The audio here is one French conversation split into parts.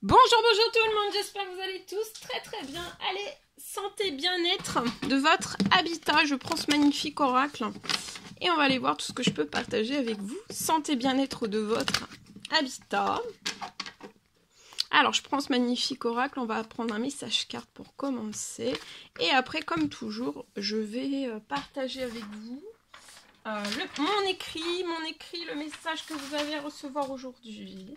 Bonjour tout le monde, j'espère que vous allez tous très bien. Allez, santé, bien-être de votre habitat. Je prends ce magnifique oracle et on va aller voir tout ce que je peux partager avec vous. Santé, bien-être de votre habitat. Alors, je prends ce magnifique oracle, on va prendre un message carte pour commencer. Et après, comme toujours, je vais partager avec vous mon écrit, le message que vous allez recevoir aujourd'hui.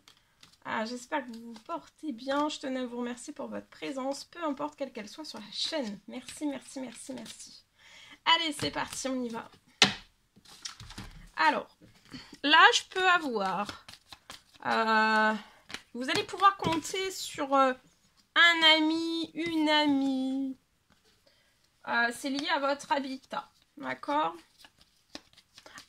J'espère que vous vous portez bien. Je tenais à vous remercier pour votre présence, peu importe quelle qu'elle soit sur la chaîne. Merci. Allez, c'est parti, on y va. Alors, là, je peux avoir... vous allez pouvoir compter sur un ami, une amie. C'est lié à votre habitat, d'accord ?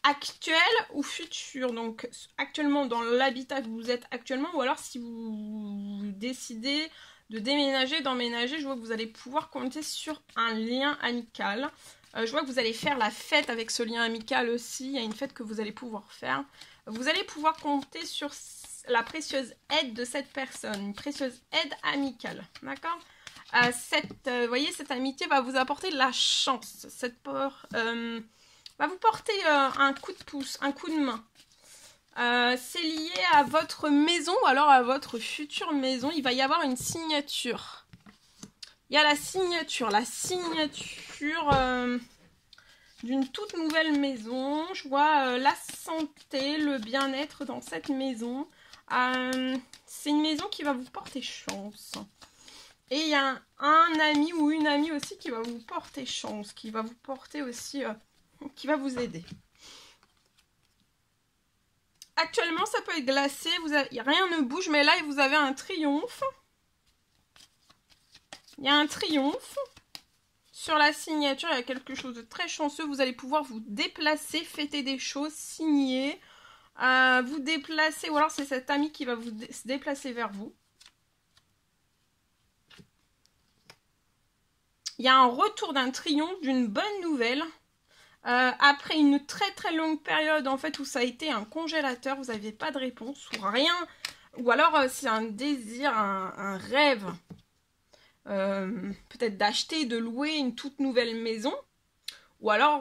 Actuel ou futur, donc actuellement dans l'habitat que vous êtes actuellement, ou alors si vous décidez de déménager, d'emménager, je vois que vous allez pouvoir compter sur un lien amical. Je vois que vous allez faire la fête avec ce lien amical aussi, il y a une fête que vous allez pouvoir faire. Vous allez pouvoir compter sur la précieuse aide de cette personne, une précieuse aide amicale, d'accord ? Vous voyez, cette amitié va vous apporter de la chance, cette peur... va vous porter un coup de pouce, un coup de main. C'est lié à votre maison ou alors à votre future maison. Il va y avoir une signature. Il y a la signature d'une toute nouvelle maison. Je vois la santé, le bien-être dans cette maison. C'est une maison qui va vous porter chance. Et il y a un ami ou une amie aussi qui va vous porter chance, qui va vous porter aussi... qui va vous aider. Actuellement, ça peut être glacé, rien ne bouge, mais là, vous avez un triomphe. Il y a un triomphe. Sur la signature, il y a quelque chose de très chanceux. Vous allez pouvoir vous déplacer, fêter des choses, signer, vous déplacer, ou alors c'est cet ami qui va se déplacer vers vous. Il y a un retour d'un triomphe, d'une bonne nouvelle. Après une très longue période en fait où ça a été un congélateur, vous n'aviez pas de réponse ou rien, ou alors c'est un désir, un rêve, peut-être d'acheter, de louer une toute nouvelle maison, ou alors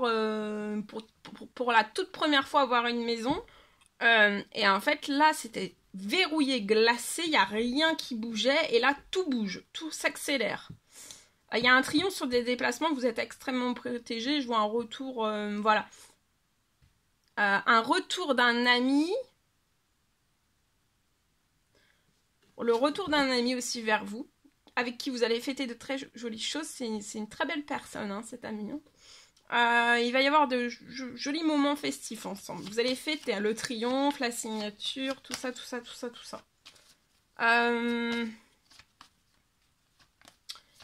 pour la toute première fois avoir une maison, et en fait là c'était verrouillé, glacé, il n'y a rien qui bougeait, et là tout bouge, tout s'accélère. Il y a un triomphe sur des déplacements, vous êtes extrêmement protégé. Je vois un retour, voilà. Un retour d'un ami. Le retour d'un ami aussi vers vous, avec qui vous allez fêter de très jolies choses. C'est une très belle personne, hein, cet ami. Il va y avoir de jolis moments festifs ensemble. Vous allez fêter le triomphe, la signature, tout ça.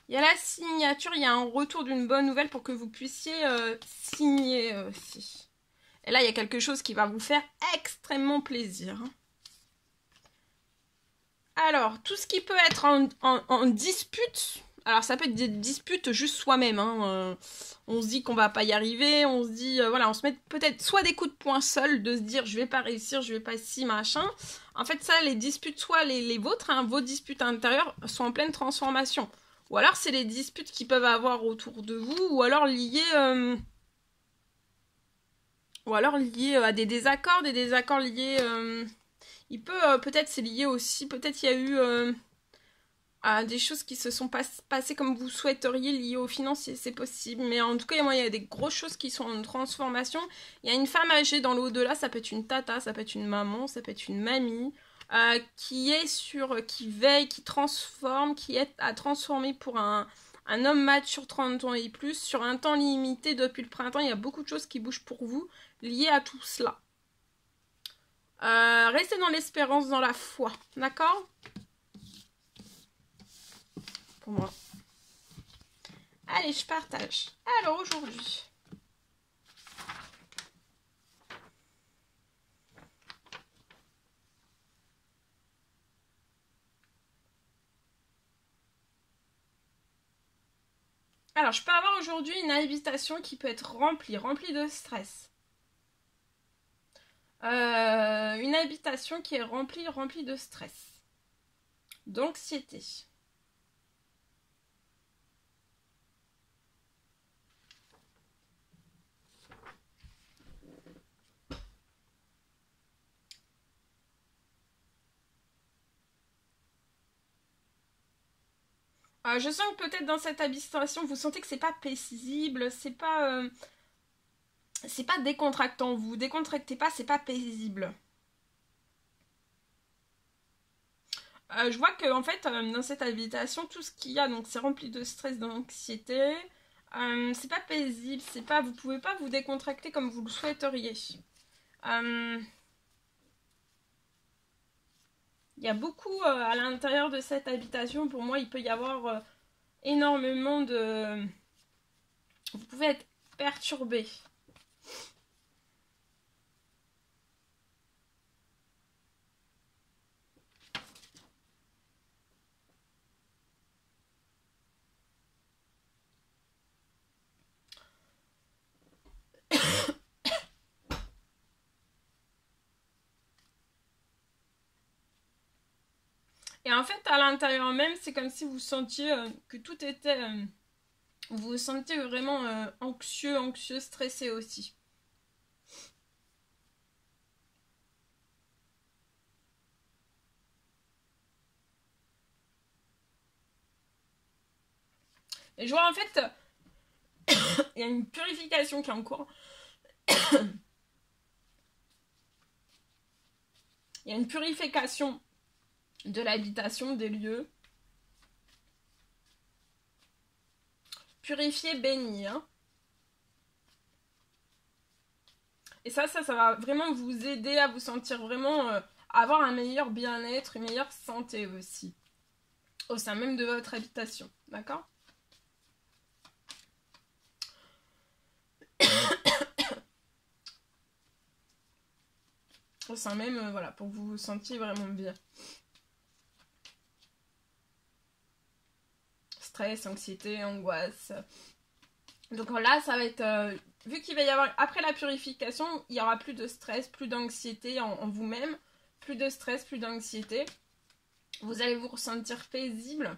Il y a la signature, il y a un retour d'une bonne nouvelle pour que vous puissiez signer aussi. Et là, il y a quelque chose qui va vous faire extrêmement plaisir. Alors, tout ce qui peut être en dispute, alors ça peut être des disputes juste soi-même. Hein, on se dit qu'on va pas y arriver, on se dit, voilà, on se met peut-être soit des coups de poing seuls, de se dire je vais pas réussir, je vais pas si machin. En fait, ça, les disputes, soit les vôtres, hein, vos disputes intérieures sont en pleine transformation. Ou alors c'est les disputes qui peuvent avoir autour de vous, ou alors liées à des désaccords liés... il peut, peut-être c'est lié aussi, peut-être il y a eu à des choses qui se sont passées comme vous souhaiteriez liées aux finances, c'est possible. Mais en tout cas, il y a des grosses choses qui sont en transformation. Il y a une femme âgée dans l'au-delà, ça peut être une tata, ça peut être une maman, ça peut être une mamie. Qui veille, qui transforme, qui est à transformer pour un homme mature 30 ans et plus, sur un temps limité depuis le printemps. Il y a beaucoup de choses qui bougent pour vous, liées à tout cela. Restez dans l'espérance, dans la foi, d'accord ? Pour moi. Allez, je partage. Alors, aujourd'hui... Alors, je peux avoir aujourd'hui une habitation qui peut être remplie de stress. Une habitation qui est remplie de stress. d'anxiété. Je sens que peut-être dans cette habitation, vous sentez que c'est pas paisible, c'est pas décontractant. Vous décontractez pas, c'est pas paisible. Je vois que en fait, dans cette habitation, tout ce qu'il y a, donc c'est rempli de stress, d'anxiété. C'est pas paisible, c'est pas, vous pouvez pas vous décontracter comme vous le souhaiteriez. Il y a beaucoup à l'intérieur de cette habitation. Pour moi, il peut y avoir énormément de... Vous pouvez être perturbé. Et en fait, à l'intérieur même, c'est comme si vous sentiez que tout était... vous vous sentiez vraiment anxieux, stressé aussi. Et je vois en fait, il y a une purification qui est en cours. Il y a une purification de l'habitation, des lieux. Purifier, bénir. Et ça va vraiment vous aider à vous sentir vraiment... avoir un meilleur bien-être, une meilleure santé aussi. Au sein même de votre habitation. D'accord ? Au sein même, voilà, pour que vous vous sentiez vraiment bien. Stress, anxiété, angoisse. Donc là, ça va être... vu qu'il va y avoir... Après la purification, il n'y aura plus de stress, plus d'anxiété en vous-même. Plus de stress, plus d'anxiété. Vous allez vous ressentir paisible.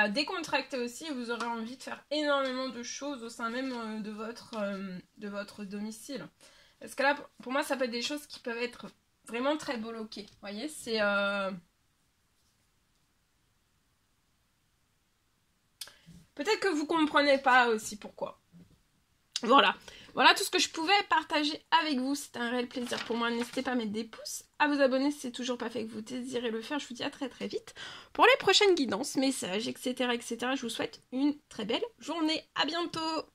Décontracté aussi. Vous aurez envie de faire énormément de choses au sein même de votre domicile. Parce que là, pour moi, ça peut être des choses qui peuvent être vraiment très bloquées. Vous voyez, c'est... Peut-être que vous comprenez pas aussi pourquoi. Voilà. Voilà tout ce que je pouvais partager avec vous. C'était un réel plaisir pour moi. N'hésitez pas à mettre des pouces, à vous abonner si c'est toujours pas fait que vous désirez le faire. Je vous dis à très très vite pour les prochaines guidances, messages, etc. etc. Je vous souhaite une très belle journée. À bientôt.